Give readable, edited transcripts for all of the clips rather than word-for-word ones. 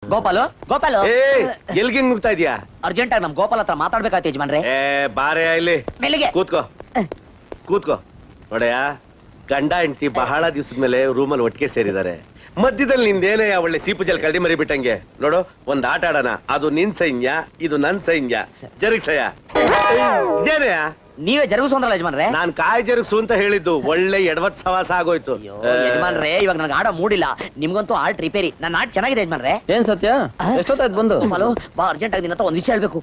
ಗೋಪಾಲು ಗೋಪಾಲು ಎಲ್ಗೆ ಮುಗ್ತಾ ಇದೀಯಾ? ಅರ್ಜೆಂಟ್ ಆಗಿ ನಮ್ ಗೋಪಾಲ್ ಹತ್ರ ಮಾತಾಡ್ಬೇಕಾಯ್ತು ಯಜಮಾನ್ರೆ. ಬಾರೆ ಇಲ್ಲಿ ಬೆಳಿಗ್ಗೆ ಕೂತ್ಕೋ ಕೂತ್ಕೋ. ನೋಡಯ್ಯ, ಗಂಡ ಹೆಂಡತಿ ಬಹಳ ದಿವಸದ ಮೇಲೆ ರೂಮಲ್ಲಿ ಒಟ್ಟಿಗೆ ಸೇರಿದ್ದಾರೆ. ಮಧ್ಯದಲ್ಲಿ ನಿಂದೇನೇ ಒಳ್ಳೆ ಸೀಪುಜಲ್ ಕಳ್ಳಿ ಮರಿ ಬಿಟ್ಟಂಗೆ. ನೋಡು, ಒಂದ್ ಆಟ ಆಡೋಣ. ಅದು ನಿನ್ ಸೈನ್ಯ, ಇದು ನನ್ ಸೈನ್ಯ. ಜರುಗ್ಸಯ್ಯ. ಇದೇನೇ ನೀವೇ ಜರುಗಿಸೋಂದ್ರಲ್ಲ ಯಜಮಾನ್ರೆ. ನಾನ್ ಕಾಯಿ ಜರುಗ್ಸು ಅಂತ ಹೇಳಿದ್ದು. ಒಳ್ಳೆ ಎಡವತ್ ಸವಾಸ ಆಗೋಯ್ತು. ಯಜಮಾನ್ರೆ, ಇವಾಗ ನನಗೆ ಆಡ ಮೂಡಿಲ್ಲ. ನಿಮ್ಗಂತೂ ಆರ್ಟ್ ರಿಪೇರಿ. ನನ್ನ ಆಟ ಚೆನ್ನಾಗಿದೆ ಯಜಮಾನ್ರೆ. ಏನ್ ಸತ್ಯ, ಎಷ್ಟೊತ್ತಾಯ್ತು ಬಂದು? ಗೋಪಾಲು, ಬಾ ಅರ್ಜೆಂಟ್ ಆಗಿ ನಿನ್ನ ಹತ್ರ ಒಂದ್ ವಿಷಯ ಹೇಳ್ಬೇಕು.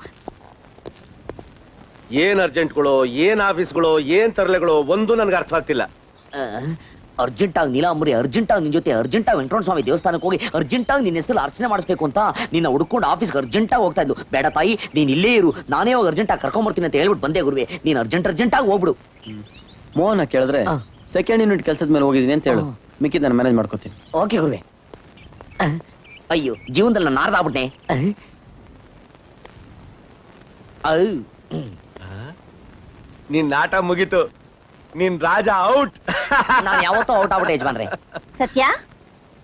ಏನ್ ಅರ್ಜೆಂಟ್ಗಳು, ಏನ್ ಆಫೀಸ್ಗಳು, ಏನ್ ತರಲೆಗಳು, ಒಂದು ನನ್ಗೆ ಅರ್ಥ ಆಗ್ತಿಲ್ಲ. ಅರ್ಜೆಂಟ್ ಆಗಿ ನೀಲಾಂಬರಿ, ಅರ್ಜೆಂಟ್ ಆಗಿ ನಿನ್ ಜೊತೆ ಅರ್ಜೆಂಟ್ ಆಗಿ ವೆಂಕಟರಮಣ ಸ್ವಾಮಿ ದೇವಸ್ಥಾನಕ್ಕೆ ಹೋಗಿ ಅರ್ಜೆಂಟ್ ಆಗಿ ನಿನ್ನ ಹೆಸರು ಅರ್ಚನೆ ಮಾಡಿಸ್ಬೇಕು ಅಂತ ನಿನ್ನ ಹುಡ್ಕೊಂಡು ಆಫೀಸ್ಗೆ ಅರ್ಜೆಂಟ್ ಆಗಿ ಹೋಗ್ತಾ ಇದ್ದು. ಬೇಡ ತಾಯಿ, ನೀನ್ ಇಲ್ಲೇ ಇರು, ನಾನೇ ಹೋಗಿ ಅರ್ಜೆಂಟ್ ಆಗಿ ಕರ್ಕೊಂಡ್ಬರ್ತೀನಿ ಅಂತ ಹೇಳ್ಬಿಟ್ಟು ಬಂದೆ ಗುರುವೆ. ನೀನ್ ಅರ್ಜೆಂಟ್ ಆಗಿ ಹೋಗ್ಬಿಡು. ಮೋಹನ ಕೇಳಿದ್ರೆ ಸೆಕೆಂಡ್ ಯೂನಿಟ್ ಕೆಲಸದ ಮೇಲೆ ಹೋಗಿದ್ದೀನಿ ಅಂತ ಹೇಳು, ಮಿಕ್ಕಿದ್ ನಾನು ಮ್ಯಾನೇಜ್ ಮಾಡ್ಕೋತೀನಿ. ಓಕೆ ಗುರುವೆ. ಅಯ್ಯೋ, ಜೀವನದಲ್ಲಿ ನಾನು ನಾರ್ದಾಗ್ಬಿಟ್ನೆ. ನಿನ್ ನಾಟ ಮುಗೀತು. ನಿನ್ ರಾಜ ಔಟ್. ನಾನು ಯಾವತ್ತೂ ಔಟ್ ಆಗ್ಬಿಟ್ಟೆ ಯಜಮಾನ್ರೆ. ಸತ್ಯ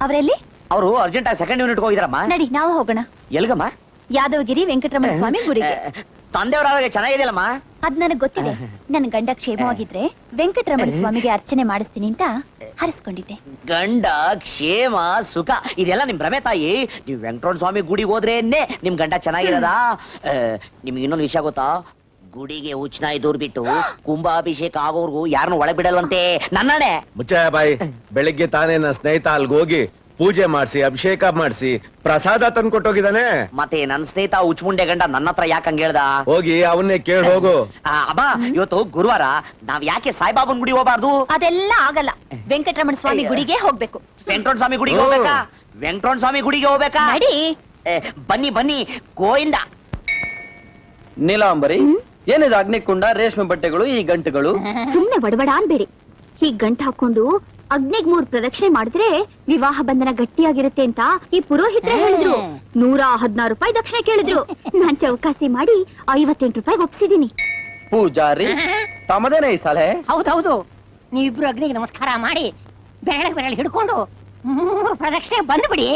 ಅವರೆಲ್ಲಿ? ಅವರು ಅರ್ಜೆಂಟ್ ಆಗಿ ಸೆಕೆಂಡ್ ಯೂನಿಟ್ ಹೋಗಿದಾರಮ್ಮ. ನಡಿ, ನಾವು ಹೋಗೋಣ. ಎಲ್ಗಮ್ಮ? ಯಾದವಗಿರಿ ವೆಂಕಟರಮಣ ಸ್ವಾಮಿ ಗುಡಿಗೆ. ತಂದೆಯವರಾಗ ಚೆನ್ನಾಗಿದೆಯಲ್ಲಮ್ಮ. ಅದ್ ನನಗ್ ಗೊತ್ತಿದೆ. ನನ್ ಗಂಡ ಕ್ಷೇಮವಾಗಿದ್ರೆ ವೆಂಕಟರಮಣ ಸ್ವಾಮಿಗೆ ಅರ್ಚನೆ ಮಾಡಿಸ್ತೀನಿ ಅಂತ ಹರಿಸ್ಕೊಂಡಿದ್ದೆ. ಗಂಡ ಕ್ಷೇಮ ಸುಖ ಇದೆಲ್ಲ ನಿಮ್ ಭ್ರಮೆ ತಾಯಿ. ನೀವು ವೆಂಕಟರಮಣ ಸ್ವಾಮಿ ಗುಡಿಗೆ ಹೋದ್ರೇನೆ ನಿಮ್ ಗಂಡ ಚೆನ್ನಾಗಿರದ. ನಿಮ್ಗೆ ಇನ್ನೊಂದು ವಿಷಯ ಗೊತ್ತಾ? ಗುಡಿಗೆ ಉಚ್ಚನಾಯಿ ದೂರ್ ಬಿಟ್ಟು ಕುಂಭಾಭಿಷೇಕ ಆಗೋರ್ಗು ಯಾರನ್ನು ಒಳಗ್ ಬಿಡಲ್ವಂತೆ. ನನ್ನಡೆ ಮುಚ್ಚಯ್ಯ ಬಾಯಿ. ಬೆಳಿಗ್ಗೆ ತಾನೇ ನನ್ನ ಸ್ನೇಹಿತ ಅಲ್ಗ್ ಹೋಗಿ ಪೂಜೆ ಮಾಡಿಸಿ ಅಭಿಷೇಕ ಮಾಡಿಸಿ ಪ್ರಸಾದ ತಂದು ಕೊಟ್ಟೋಗಿದ್ದಾನೆ. ಮತ್ತೆ ನನ್ ಸ್ನೇಹಿತ ಉಚ್ಮುಂಡೆ ಗಂಡ ನನ್ನ ಹತ್ರ ಯಾಕೆ ಹಂಗ ಹೇಳ್ದ? ಹೋಗಿ ಅವನ್ನೇ ಕೇಳಿ ಹೋಗು. ಅಬ್ಬಾ, ಇವತ್ತು ಗುರುವಾರ, ನಾವ್ ಯಾಕೆ ಸಾಯಿಬಾಬನ್ ಗುಡಿ ಹೋಗ್ಬಾರ್ದು? ಅದೆಲ್ಲ ಆಗಲ್ಲ. ವೆಂಕಟರಮಣ ಸ್ವಾಮಿ ಗುಡಿಗೆ ಹೋಗ್ಬೇಕು. ವೆಂಕಟರಮಣ ಸ್ವಾಮಿ ಗುಡಿಗೆ ಹೋಗ್ಬೇಕಾ? ವೆಂಕಟರಮಣ ಸ್ವಾಮಿ ಗುಡಿಗೆ ಹೋಗ್ಬೇಕಾ? ನಡಿ. ಬನ್ನಿ ಬನ್ನಿ ಗೋಯಿಂದ. ನೀಲಾಂಬರಿ, ಏನಿದು ಅಗ್ನಿಕುಂಡ, ರೇಷ್ಮೆ ಬಟ್ಟೆಗಳು, ಈ ಗಂಟುಗಳು? ಸುಮ್ನೆ ಬಡಬಡ ಅನ್ಬೇಡಿ. ಹೀಗ್ ಗಂಟು ಹಾಕೊಂಡು ಅಗ್ನಿಗ್ 3 ಪ್ರದಕ್ಷಿಣೆ ಮಾಡಿದ್ರೆ ವಿವಾಹ ಬಂಧನ ಗಟ್ಟಿಯಾಗಿರುತ್ತೆ ಅಂತ ಈ ಪುರೋಹಿತರು ಹೇಳಿದ್ರು. 116 ರೂಪಾಯಿ ದಕ್ಷಿಣೆ ಕೇಳಿದ್ರು. ನಾನ್ ಚೌಕಾಸಿ ಮಾಡಿ 58 ರೂಪಾಯಿ ಒಪ್ಸಿದೀನಿ. ಪೂಜಾರಿ, ತಮ್ಮದೇನೆ ಈ ಸಲಹೆ? ಹೌದೌದು. ನೀವಿಬ್ರು ಅಗ್ನಿಗೆ ನಮಸ್ಕಾರ ಮಾಡಿ ಬೆರಳು ಹಿಡ್ಕೊಂಡು 3 ಪ್ರದಕ್ಷಿಣೆ ಬಂದ್ಬಿಡಿ.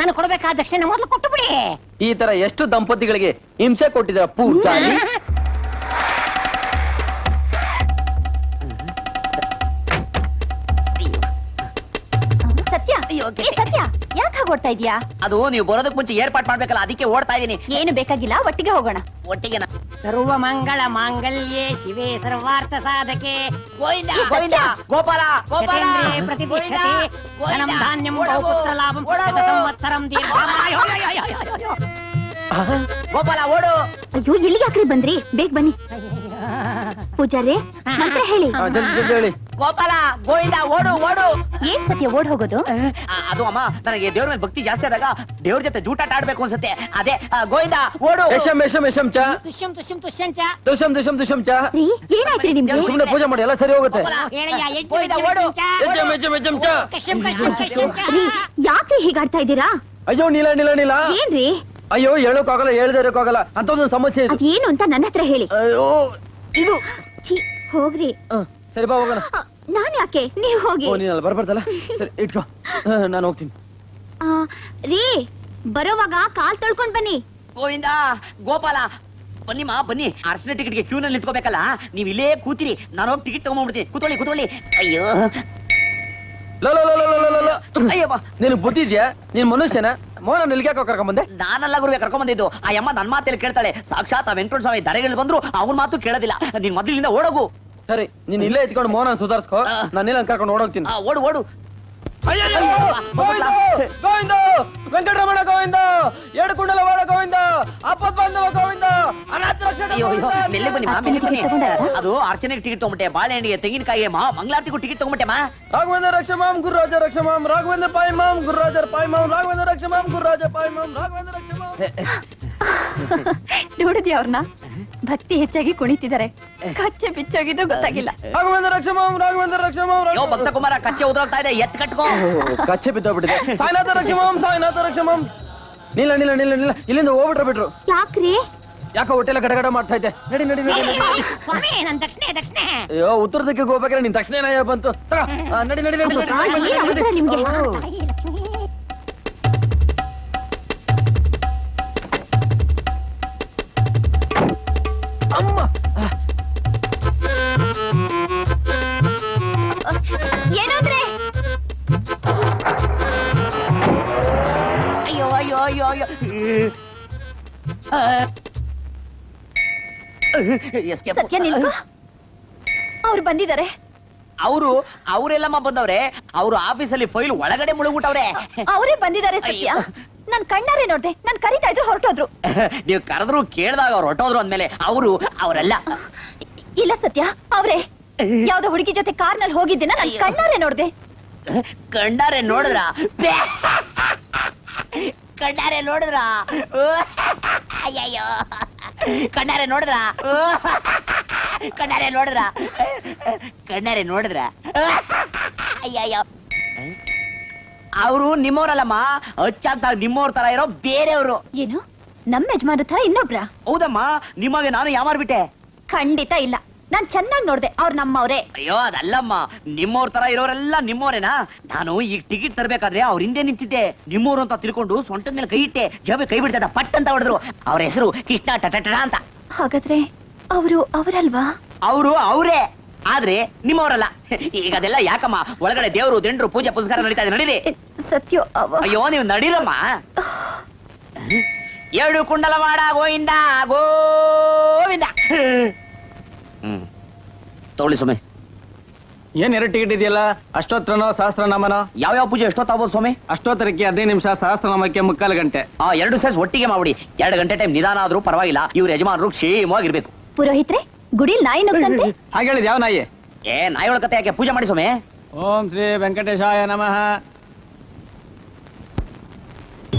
ನಾನು ಕೊಡ್ಬೇಕಾದ ದಕ್ಷಿಣೆ ಮೊದಲು ಕೊಟ್ಟು ಬಿಡಿ. ಈ ತರ ಎಷ್ಟು ದಂಪತಿಗಳಿಗೆ ಹಿಂಸೆ ಕೊಟ್ಟಿದ್ರ ಪೂಜಾರಿ? ಸತ್ಯ, ಏ ಸತ್ಯ, ಯಾಕೆ ಹಾಗೊಡ್ತಾ ಇದೀಯಾ? ಅದು ನೀವು ಬರೋದಕ್ಕೆ ಮುಂಚೆ ಏರ್ಪಾಟ್ ಮಾಡ್ಬೇಕಲ್ಲ, ಅದಕ್ಕೆ ಓಡ್ತಾ ಇದೀನಿ. ಏನು ಬೇಕಾಗಿಲ್ಲ, ಒಟ್ಟಿಗೆ ಹೋಗೋಣ. ಒಟ್ಟಿಗೆ ಸರ್ವ ಮಂಗಳ ಮಾಂಗಲ್ಯೆ ಶಿವೆ ಸರ್ವಾರ್ಥ ಸಾಧಕೆ ಗೋವಿಂದ ಗೋವಿಂದ ಗೋಪಾಲ ಗೋಪಾಲ ಶತೇಂದ್ರಿಯೇ ಪ್ರತಿಷ್ಠತೆ ಧನಂ ಧಾನ್ಯಂ ಬಹುಪುತ್ರ ಲಾಭಂ ಶತ ಸಂವತ್ಸರಂ ದೀರ್ಘಾಯು. ಗೋಪಾಲ ಓಡು. ಅಯ್ಯೋ, ಇಲ್ಲಿಗೆ ಯಾಕ್ರಿ ಬಂದ್ರಿ? ಬೇಗ ಬನ್ನಿ. ಪೂಜಾರಿ, ಮಂತ್ರ ಹೇಳಿ. ಹೇಳಿ. ಗೋಪಾಲ ಗೋವಿಂದ ಓಡು ಓಡು. ಏನ್ ಸತ್ಯ ಓಡ್ ಹೋಗೋದು? ಅದು ಅಮ್ಮ, ನನಗೆ ದೇವ್ರ ಮೇಲೆ ಭಕ್ತಿ ಜಾಸ್ತಿ ಆದಾಗ ದೇವ್ರ ಜೊತೆ ಜೂಟಾಟ ಆಡ್ಬೇಕು ಅನ್ಸುತ್ತೆ. ಅದೇ ಗೋವಿಂದ ಓಡು. ಯಶಂ ಯಶಂ ಯಶಂ ಚ ತುಷ್ಯಂ ತುಷ್ಯಂ ತುಷ್ಯಂಚ ದುಷಂ ದುಷಂ ದುಷಂ ಚ. ರೀ, ಏನಾಯ್ತ್ರಿ ನಿಮ್ಗೆ? ಸುಮ್ಮನೆ ಪೂಜೆ ಮಾಡಿ ಎಲ್ಲ ಸರಿ ಹೋಗುತ್ತೆ. ಹೇಳಯ್ಯ. ಗೋವಿಂದ ಓಡು. ಯಜಂ ಯಜಂ ಯಜಂ ಚ. ಕಶ್ಯಂ ಕಶ್ಯಂ ಕಶ್ಯಂ ಚ. ರೀ, ಯಾಕ್ರಿ ಹೀಗಾಡ್ತಾ ಇದ್ದೀರಾ? ಅಯ್ಯೋ ನೀಲ ನೀಲ ನೀಲ. ಏನ್ರಿ? ಅಯ್ಯೋ ಹೇಳೋಕ್ಕಾಗಲ್ಲ, ಹೇಳ್ದೆ ಇರೋಕ್ಕಾಗಲ್ಲ ಅಂತ ಒಂದು ಸಮಸ್ಯೆ ಇದೆ. ಅದೇನು ಅಂತ ನನ್ನ ಹತ್ರ ಹೇಳಿ. ಅಯ್ಯೋ ಇದು. ಛೀ, ಹೋಗ್ರಿ. ಸರಿ ಬಾ ಹೋಗೋಣ. ನಾನ್ ಯಾಕೆ, ನೀವ್ ಹೋಗಿ. ಓ ನೀನಲ್ಲ ಬರ್ಬಾರ್ದಲ್ಲ. ಸರಿ ಇಟ್ಕೋ, ನಾನು ಹೋಗ್ತೀನಿ. ರೀ, ಬರೋವಾಗ ಕಾಲ್ ತೊಳ್ಕೊಂಡ್ ಬನ್ನಿ. ಗೋವಿಂದ ಗೋಪಾಲ ಬನ್ನಿಮ್ಮ ಬನ್ನಿ. ಅರ್ಶನ ಟಿಕೆಟ್ಗೆ ಕ್ಯೂ ನಲ್ಲಿ ನಿಂತ್ಕೋಬೇಕಲ್ಲ, ನೀವ್ ಇಲ್ಲೇ ಕೂತಿರಿ, ನಾನು ಹೋಗಿ ಟಿಕೆಟ್ ತಗೊಂಡ್ಬಿಡ್ತೀನಿ. ಕೂತ್ಕೊಳ್ಳಿ ಕೂತ್ಕೊಳ್ಳಿ. ಅಯ್ಯೋ ಅಯ್ಯಪ್ಪ, ನೀನು ಬುದ್ಧಿದ್ಯಾ? ನೀನ್ ಮನುಷ್ಯನ? ಮೋಹನ ನಿಲ್ಗ್ಯಾಕೋ ಕರ್ಕೊಂಡ್ ಬಂದೆ? ನಾನೆಲ್ಲ ಗುರುವೆ ಕರ್ಕೊಂಡ್ ಬಂದಿದ್ದು. ಆ ಅಮ್ಮ ನನ್ನ ಮಾತಲ್ಲಿ ಕೇಳ್ತಾಳೆ. ಸಾಕ್ಷಾತ್ ಆ ವೆಂಕಟರಮಣ ಸ್ವಾಮಿ ದರೆಗಳು ಬಂದ್ರು ಅವನ ಮಾತು ಕೇಳೋದಿಲ್ಲ. ನೀನ್ ಮೊದಲಿಂದ ಓಡೋಗು. ಸರಿ, ನೀನ್ ಇಲ್ಲೇ ಎತ್ಕೊಂಡು ಮೋಹನ ಸುಧಾರಿಸ್ಕೋ, ನಾನು ಇಲ್ಲ ಕರ್ಕೊಂಡು ಓಡೋಗ್ತೀನಿ. ಓಡು ಓಡು. ಗೋವಿಂದ, ವೆಂಕಟರಮಣ ಗೋವಿಂದ, ಏಳು ಕುಂಡಲ ವಾಡ ಗೋವಿಂದ, ಆಪತ್ ಬಾಂಧವ ಗೋವಿಂದ, ಅನಾಥ ರಕ್ಷಕ ಗೋವಿಂದ. ಮೆಲ್ಲೆ ಬನ್ನಿ ಮಾ, ಮೆಲ್ಲೆ ಬನ್ನಿ. ಅದು ಅರ್ಚನೆಗೆ ಟಿಕೆಟ್ ತಗೊಂಬಿಟ್ಟೆ, ಬಾಳೆಹಣ್ಣಿಗೆ ತೆಂಗಿನಕಾಯಿಗೆ ಮಂಗಳಾರತಿಗೂ ಟಿಕೆಟ್ ತಗೊಂಬಿಟ್ಟೆ ಮಾ. ರಾಘವೇಂದ್ರ ರಕ್ಷಮಾಂ ಗುರುರಾಜ ರಕ್ಷಮಾಂ ರಾಘವೇಂದ್ರ ಪಾಯ್ ಮಾಂ ಗುರುರಾಜ ಪಾಯ್ ಮಾಂ ರಾಘವೇಂದ್ರ ರಕ್ಷಮಾಂ ಗುರುರಾಜ ಪಾಯ್ ಮಾಂ ರಾಘವೇಂದ್ರ ರಕ್ಷಮಾಂ. ನೋಡಿದ್ಯಾ ಅವ್ರನ್ನ? ಭಕ್ತಿ ಹೆಚ್ಚಾಗಿ ಕುಣಿತಿದ್ದಾರೆ. ಕಚ್ಚೆ ಬಿಚ್ಚೋಗಿದ್ರು ಗೊತ್ತಾಗಿಲ್ಲ. ರಾಘವೇಂದ್ರ ರಕ್ಷಮಾಂ ರಾಘವೇಂದ್ರ ರಕ್ಷಮಾಂ. ಯೋ ಭಕ್ತ ಕುಮಾರ, ಕಚ್ಚೆ ಉದ್ರೋಗ್ತಾ ಇದೆ, ಎತ್ ಕಟ್ಕೋ. ಕಚ್ಚೆ ಬಿದ್ದೋಗ್ಬಿಟ್ಟಿದೆ. ಸಾಯಿನಾಥ ರಕ್ಷಮಾಂ ಸಾಯಿನಾಥ ರಕ್ಷಮಾಂ. ನಿಲ್ಲ ನಿಲ್ಲ ನಿಲ್ಲ ನಿಲ್ಲ, ಇಲ್ಲಿಂದ ಹೋಗ್ಬಿಟ್ರೆ ಬಿಟ್ರು. ಯಾಕ್ರಿ? ಯಾಕೋ ಹೊಟ್ಟೆಲ್ಲ ಗಡಗಡ ಮಾಡ್ತಾ ಇದ್ದೆ. ನಡಿ ನಡಿ ನಡಿ ನಡಿ. ಸ್ವಾಮಿ, ನನ್ ದಕ್ಷಿಣೆ ದಕ್ಷಿಣೆ. ಅಯ್ಯೋ, ಉತ್ತರ ದಿಕ್ಕಿಗೆ ಹೋಗ್ಬೇಕಾದ್ರೆ ನಿನ್ ತಕ್ಷಣ ಬಂತು. ನಡಿ ನಡಿ ನಡಿ ಏನ್ ಅವಸರ ನಿಮ್ಗೆ? ಅಯ್ಯೋ ಅಯ್ಯೋ ಅಯ್ಯೋ Escape. ಸತ್ಯ ನಿಲ್ಕೊ. ಅವ್ರು ಬಂದಿದ್ದಾರೆ. ಅವರೆಲ್ಲಮ್ಮ ಬಂದವ್ರೆ. ಅವ್ರು ಆಫೀಸಲ್ಲಿ ಫೈಲ್ ಒಳಗಡೆ ಮುಳುಗ್ಬಿಟ್ಟವ್ರೆ. ಅವರೇ ಬಂದಿದ್ದಾರೆ ಸತ್ಯ. ನಾನ್ ಕಣ್ಣಾರೆ ನೋಡ್ದೆ. ನಾನ್ ಕರಿತಾ ಇದ್ರು ಹೊರಟೋದ್ರು. ನೀವು ಕರೆದ್ರು ಕೇಳ್ದಾಗ ಅವ್ರು ಹೊರಟೋದ್ರು ಅಂದ್ಮೇಲೆ ಅವರೆಲ್ಲ ಇಲ್ಲ ಸತ್ಯ, ಅವ್ರೆ ಯಾವ್ದೋ ಹುಡುಗಿ ಜೊತೆ ಕಾರ್ನಲ್ಲಿ ಹೋಗಿದ್ದೀನ ನಾನ್ ಕಣ್ಣಾರೆ ನೋಡ್ದೆ. ಕಂಡಾರೆ ನೋಡಿದ್ರ ಕಣ್ಣಾರೆ ನೋಡಿದ್ರ ಅಯ್ಯಯ್ಯೋ ಕಣ್ಣಾರೆ ನೋಡಿದ್ರ ಕಣ್ಣಾರೆ ನೋಡಿದ್ರ ಕಣ್ಣಾರೆ ನೋಡಿದ್ರ ಅಯ್ಯಯ್ಯೋ ಅವರು ನಿಮ್ಮವ್ರಲ್ಲಮ್ಮ, ಅಚ್ಚಾಗ್ದಾಗ ನಿಮ್ಮವ್ರ ತರ ಇರೋ ಬೇರೆಯವರು. ಏನು ನಮ್ಮ ಯಜಮಾನ ತರ ಇನ್ನೊಬ್ರ? ಹೌದಮ್ಮ, ನಿಮಗೆ ನಾನು ಯಾಮಾರ್ಬಿಟ್ಟೆ? ಖಂಡಿತ ಇಲ್ಲ, ನಾನ್ ಚೆನ್ನಾಗಿ ನೋಡ್ದೆ. ಅವ್ರು ನಮ್ಮವ್ರೆ. ಅಯ್ಯೋ ಅದಲ್ಲಮ್ಮ, ನಿಮ್ಮವ್ರ ತರ ಇರೋರೆಲ್ಲ ನಿಮ್ಮವ್ರೇನಾ? ನಾನು ಈಗ ಟಿಕೆಟ್ ತರಬೇಕಾದ್ರೆ ಅವ್ರ ಹಿಂದೆ ನಿಂತಿದ್ದೆ. ನಿಮ್ಮವ್ರು ಅಂತ ತಿಳ್ಕೊಂಡು ಸೊಂಟದ ಮೇಲೆ ಕೈ ಇಟ್ಟೆ, ಜಬೆ ಕೈ ಬಿಡ್ತದ ಪಟ್ ಅಂತ ಹೊಡೆದ್ರು. ಅವ್ರ ಹೆಸರು ಕೃಷ್ಣ ಟಟ ಅಂತ. ಹಾಗಾದ್ರೆ ಅವರಲ್ವಾ? ಅವರೇ, ಆದ್ರೆ ನಿಮ್ಮವರಲ್ಲ. ಈಗ ಅದೆಲ್ಲ ಯಾಕಮ್ಮ? ಒಳಗಡೆ ದೇವರು ದಿಂಡ್ರು ಪೂಜೆ ಪುರಸ್ಕಾರ ನಡೀತಾ ಇದೆ, ನಡೀರಿ. ಸತ್ಯ ಅಯ್ಯೋ ನೀವು ನಡೀರಮ್ಮ. 2 ಕುಂಡಲ ಮಾಡ ಗೋವಿಂದ ಗೋವಿಂದ. ತಗೊಳ್ಳಿ ಸ್ವಾಮಿ. ಏನ್ 2 ಟಿಕೆಟ್ ಇದೆಯಲ್ಲ? ಅಷ್ಟೋತ್ತರನೋ ಸಹಸ್ರನಾಮನೋ? ಯಾವ್ಯಾವ ಪೂಜೆ ಎಷ್ಟೊತ್ತಾಗ್ಬೋದು ಸ್ವಾಮಿ? ಅಷ್ಟೋತ್ತರಕ್ಕೆ 15 ನಿಮಿಷ, ಸಹಸ್ರನಾಮಕ್ಕೆ 3/4 ಗಂಟೆ. 2 ಸೇರ್ಸ್ ಒಟ್ಟಿಗೆ ಮಾಡ್ಬಿಡಿ. 2 ಗಂಟೆ ಟೈಮ್ ನಿಧಾನ ಆದ್ರೂ ಪರವಾಗಿಲ್ಲ. ಇವ್ರ ಯಜಮಾನರು ಕ್ಷೇಮವಾಗಿರ್ಬೇಕು. ಪುರೋಹಿತ್ರೆ, ಗುಡಿಲ್ ನಾಯಿ ನುಗ್ಗಂತೆ. ಹಾಗೆ ಹೇಳಿದ್ ಯಾವ ನಾಯಿ? ನಾಯಿ ಒಳಕತೆ ಯಾಕೆ? ಪೂಜೆ ಮಾಡಿ ಸ್ವಾಮಿ. ಓಂ ಶ್ರೀ ವೆಂಕಟೇಶಾಯ ನಮಃ.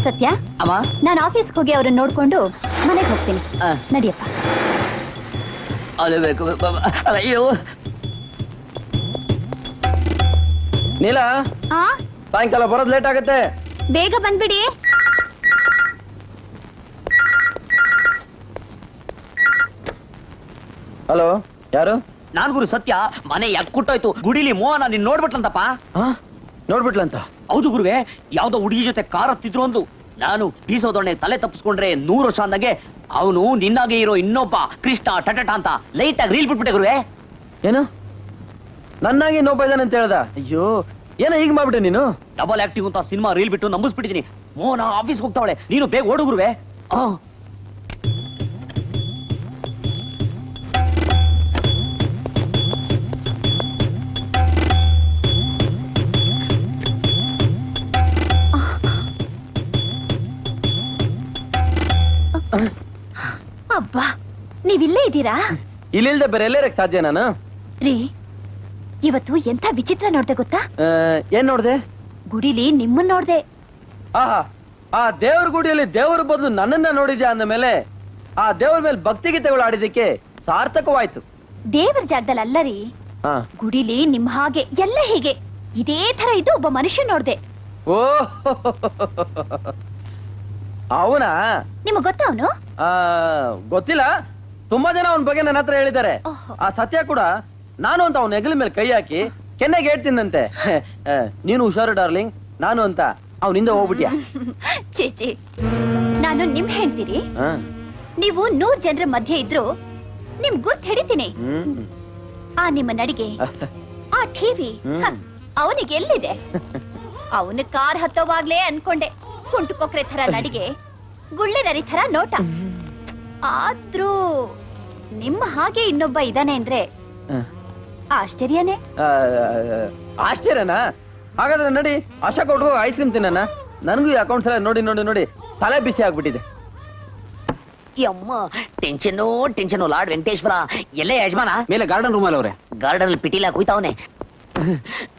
ಸತ್ಯ, ಅಮ್ಮ ನಾನು ಆಫೀಸ್ಗೆ ಹೋಗಿ ಅವ್ರನ್ನ ನೋಡ್ಕೊಂಡು ಮನೆಗೆ ಹೋಗ್ತೀನಿ. ಆ. ನಡಿಯಪ್ಪ. ಅಳಬೇಕು. ಅಯ್ಯೋ ನೀಲ, ಆ ಸಾಯಂಕಾಲ ಬರೋದ್ ಲೇಟ್ ಆಗತ್ತೆ. ಬೇಗ ಬಂದ್ಬಿಡಿ. ಹಲೋ, ಯಾರು? ನಾನ್ ಗುರು ಸತ್ಯ. ಮನೆ ಕುಟ್ಟೋಯ್ತು. ಗುಡಿಲಿ ಮೋಹನ ನಿನ್ ನೋಡ್ಬಿಟ್ಲಂತಪ್ಪ. ನೋಡ್ಬಿಟ್ಲಂತ? ಹೌದು ಗುರುವೆ, ಯಾವ್ದೋ ಹುಡುಗಿ ಜೊತೆ ಕಾರ್ ಹತ್ತಿದ್ರು ಒಂದು. ನಾನು ಬೀಸೋದೊಣ್ಣೆ ತಲೆ ತಪ್ಪಿಸ್ಕೊಂಡ್ರೆ 100 ವರ್ಷ ಅಂದಂಗೆ ಅವನು ನಿನ್ನಾಗೆ ಇರೋ ಇನ್ನೊಬ್ಬ ಕೃಷ್ಣ ಟಟಟ ಅಂತ ಲೈಟ್ ಆಗಿ ರೀಲ್ ಬಿಟ್ಬಿಟ್ಟೆ ಗುರುವೆ. ಏನು ನನ್ನಾಗಿ ಇನ್ನೊಬ್ಬ ಇದ್ದಾನೆ ಅಂತ ಹೇಳ್ದ? ಅಯ್ಯೋ, ಏನೋ ಹೀಗ್ ಮಾಡ್ಬಿಟ್ಟೆ ನೀನು. ಡಬಲ್ ಆಕ್ಟಿವ್ ಅಂತ ಸಿನಿಮಾ ರೀಲ್ ಬಿಟ್ಟು ನಂಬಿಸ್ಬಿಟ್ಟಿದೀನಿ. ಮೋಹನ ಆಫೀಸ್ ಹೋಗ್ತಾವಳೆ, ನೀನು ಬೇಗ ಓಡು ಗುರುವೆ. ಅಬ್ಬಾ, ನೀವಿಲ್ಲೇ ಇದ್ದೀರಾ? ಇಲ್ಲಿಲ್ದೆ ಬೇರೆ ಎಲ್ಲೇರಕ್ ಸಾಧ್ಯ ನಾನು? ರೀ, ಇವತ್ತು ಎಂಥ ವಿಚಿತ್ರ ನೋಡ್ದೆ ಗೊತ್ತಾ? ಏನ್ ನೋಡ್ದೆ? ಗುಡಿಲಿ ನಿಮ್ಮನ್ನ ನೋಡ್ದೆ. ಆಹಾ, ಆ ದೇವ್ರ ಗುಡಿಯಲ್ಲಿ ದೇವ್ರ ಬದಲು ನನ್ನನ್ನ ನೋಡಿದ್ಯಾ ಅಂದ ಮೇಲೆ ಆ ದೇವ್ರ ಮೇಲೆ ಭಕ್ತಿ ಗೀತೆಗಳು ಆಡಿದಕ್ಕೆ ಸಾರ್ಥಕವಾಯ್ತು. ದೇವರ ಜಾಗದಲ್ಲಿ ಅಲ್ಲರಿ, ಹಾ. ಗುಡಿಲಿ ನಿಮ್ ಹಾಗೆ ಎಲ್ಲ ಹೀಗೆ ಇದೇ ತರ ಇದ್ದು ಒಬ್ಬ ಮನುಷ್ಯ ನೋಡ್ದೆ. ಓ ಅವನಾ? ನಿಮಗ್ ಗೊತ್ತಾ ಅವನು? ಗೊತ್ತಿಲ್ಲ, ತುಂಬಾ ಜನ ಅವನ ಬಗ್ಗೆ ನನ್ನ ಹತ್ರ ಹೇಳಿದ್ದಾರೆ. ಓಹೋ. ಆ ಸತ್ಯ ಕೂಡ ನಾನು ಅಂತ ಅವನ ಹೆಗಲ ಮೇಲೆ ಕೈ ಹಾಕಿ ಕೆನ್ನೆಗೆ ಹೇಳ್ತೀನಂತೆ. ನೀನು ಹುಷಾರು ಡಾರ್ಲಿಂಗ್, ನಾನು ಅಂತ ಅವನಿಂದ ಹೋಗ್ಬಿಟ್ಯಾ? ಚೇಚಿ, ನಾನು ನಿಮ್ ಹೇಳ್ತೀರಿ. ನೀವು 100 ಜನರ ಮಧ್ಯೆ ಇದ್ರು ನಿಮ್ ಗುರ್ತ್ ಹಿಡಿತೀನಿ. ಆ ನಿಮ್ಮ ನಡಿಗೆ, ಆ ಟಿವಿ, ಅವನಿಗೆ ಎಲ್ಲಿದೆ? ಅವನ ಕಾರ್ ಹತ್ತೋವಾಗ್ಲೇ ಅನ್ಕೊಂಡೆ ಕುಂಟು ಕೊಕ್ರೆ ತರ ನಡಿಗೆ, ಗುಳ್ಳೆ ನರಿ ತರ ನೋಟ. ಆದ್ರೂ ನಿಮ್ಮ ಹಾಗೆ ಇನ್ನೊಬ್ಬ ಇದಾನೆ ಅಂದ್ರೆ ಆಶ್ಚರ್ಯನೇ. ಆಶ್ಚರ್ಯನಾ? ಹಾಗಾದ್ರೆ ನಡಿ, ಆಶಾ ಕೊಟ್ಕೋ ಐಸ್ ಕ್ರೀಮ್ ತಿನ್ನ. ನನಗೂ ಈ ಅಕೌಂಟ್ಸ್ ಎಲ್ಲ ನೋಡಿ ನೋಡಿ ನೋಡಿ ತಲೆ ಬಿಸಿ ಆಗ್ಬಿಟ್ಟಿದೆ. ಅಮ್ಮ ಟೆನ್ಷನ್ ಲಾರ್ಡ್ ವೆಂಕಟೇಶ್ವರ. ಎಲ್ಲೇ ಯಜಮಾನ? ಮೇಲೆ ಗಾರ್ಡನ್ ರೂಮಲ್ಲಿ ಅವ್ರೆ. ಗಾರ್ಡನ್ ಅಲ್ಲಿ ಪಿಟೀಲ ಕುಯ್ತಾವನೆ.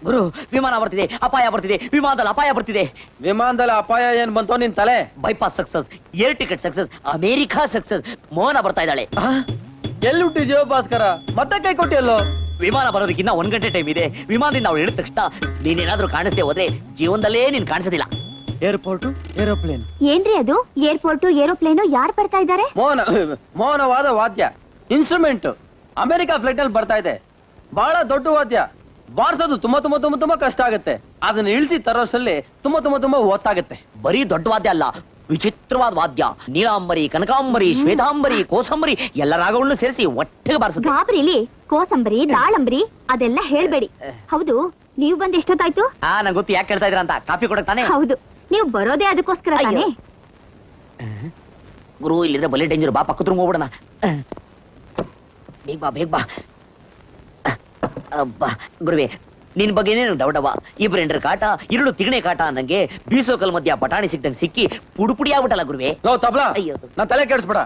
ಗುರು, ವಿಮಾನ ಬರ್ತಿದೆ, ಅಪಾಯ ಬರ್ತಿದೆ, ವಿಮಾನದಲ್ಲಿ ಅಪಾಯ ಬರ್ತಿದೆ. ವಿಮಾನದಲ್ಲಿ ಅಪಾಯ ಏನ್ ಬಂತೋ ನಿನ್ ತಲೆ? Bypass success, air ticket success, America success. Mohana ಬರ್ತಾ ಇದ್ದಾಳೆ. ಎಲ್ಲಿ ಹುಟ್ಟಿದ್ಯೋ ಭಾಸ್ಕರ, ಮತ್ತೆ ಕೈ ಕೊಟ್ಟಿಯಲ್ಲೋ? ವಿಮಾನ ಬರೋದಕ್ಕಿನ್ನ 1 ಗಂಟೆ ಟೈಮ್ ಇದೆ. ವಿಮಾನದಿಂದ ಅವಳು ಹೇಳಿದ ತಕ್ಷಣ ನೀನೇನಾದ್ರೂ ಕಾಣಿಸ್ದೆ ಹೋದ್ರೆ ಜೀವನದಲ್ಲೇ ನೀನ್ ಕಾಣಿಸೋದಿಲ್ಲ. Airport, aeroplane. ಏನ್ರಿ ಅದು? ಏರ್ಪೋರ್ಟ್, ಏರೋಪ್ಲೇನು, ಯಾರು ಬರ್ತಾ ಇದ್ದಾರೆ? ಮೋಹನವಾದ ವಾದ್ಯ, ಇನ್ಸ್ಟ್ರೂಮೆಂಟ್. ಅಮೆರಿಕಾ ಫ್ಲೈಟ್ ನಲ್ಲಿ ಬರ್ತಾ ಇದೆ. ಬಹಳ ದೊಡ್ಡ ವಾದ್ಯ, ಬಾರ್ಸೋದು ತುಂಬಾ ತುಂಬಾ ತುಂಬಾ ತುಂಬಾ ಕಷ್ಟ ಆಗುತ್ತೆ. ಅದನ್ನ ಇಳಿಸಿ ತರೋಷ್ಟರಲ್ಲಿ ತುಂಬಾ ತುಂಬಾ ತುಂಬಾ ಹೊತ್ತಾಗುತ್ತೆ. ಬರೀ ದೊಡ್ಡ ವಾದ್ಯ ಅಲ್ಲ, ವಿಚಿತ್ರವಾದ ವಾದ್ಯ. ನೀಲಾಂಬರಿ, ಕನಕಾಂಬರಿ, ಶ್ವೇತಾಂಬರಿ, ಕೋಸಂಬರಿ ಎಲ್ಲ ರಾಗಗಳನ್ನು ಸೇರಿಸಿ ಒಟ್ಟಿಗೆ ಬಾರಿಸುತ್ತೆ. ಗಾಬರಿಲಿ ಕೋಸಂಬರಿ, ದಾಳಂಬರಿ ಅದೆಲ್ಲ ಹೇಳ್ಬೇಡಿ. ಹೌದು, ನೀವು ಬಂದ್ ಎಷ್ಟೊತ್ತಾಯ್ತು? ನಂಗೆ ಗೊತ್ತು ಯಾಕೆ ಕೇಳ್ತಾ ಇದ್ರ ಅಂತ. ಕಾಫಿ ಕೊಡಕ್ ತಾನೆ? ಹೌದು, ನೀವು ಬರೋದೇ ಅದಕ್ಕೋಸ್ಕರ ತಾನೆ. ಗುರು ಇಲ್ಲಿದ್ರೆ ಬಲೆ ಡೇಂಜರ್ ಬಾ ಪಕ್ಕದ ರೂಮ್ ಹೋಗ್ಬಿಡಣ ಬೇಗ ಬಾ ಬೇಗ ಬಾ ಅಬ್ಬಾ ಗುರುವೆ ನಿನ್ ಬಗ್ಗೆ ಏನೇನು ಡೌಟವ ಇಬ್ರು ಎಂಡ್ರ ಕಾಟ ഇരുಳು ತಿಗಣೆ ಕಾಟ ಅನ್ನಂಗೆ ಬೀಸೋಕಲ್ ಮಧ್ಯ ಪಟಾಣಿ ಸಿಕ್ದಂಗ್ ಸಿಕ್ಕಿ ಪುಡಿ ಆಗ್ಬಿಟ್ಟಲ್ಲ ಗುರುವೆ ಲೋ ತಬ್ಲಾ ಅಯ್ಯೋ. ನಾನ್ ತಲೆ ಕೆಡಿಸ್ಬೇಡ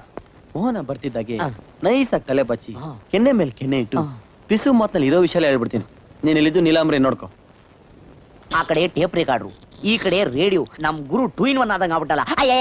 ಮೋಹನ ಬರ್ತಿದ್ದಾಗೆ ನೈಸ್ ಆಗಿ ತಲೆ ಬಚ್ಚಿ ಕೆನ್ನೆ ಮೇಲೆ ಕೆನ್ನೆ ಇಟ್ಟು ಪಿಸು ಮಾತ್ನಲ್ಲಿ ಇರೋ ವಿಷಯ ಹೇಳ್ಬಿಡ್ತೀನಿ ನೀನ್ ಇಲ್ಲಿದ್ದು ನೀಲಾಂಬ್ರಿ ನೋಡ್ಕೊ ಆ ಕಡೆ ಟೇಪ್ ರೆಕಾರ್ಡ್ರು ಈ ಕಡೆ ರೇಡಿಯೋ ನಮ್ ಗುರು 2 in 1 ಆದಂಗ ಆಗ್ಬಿಟ್ಟಲ್ಲ ಅಯ್ಯ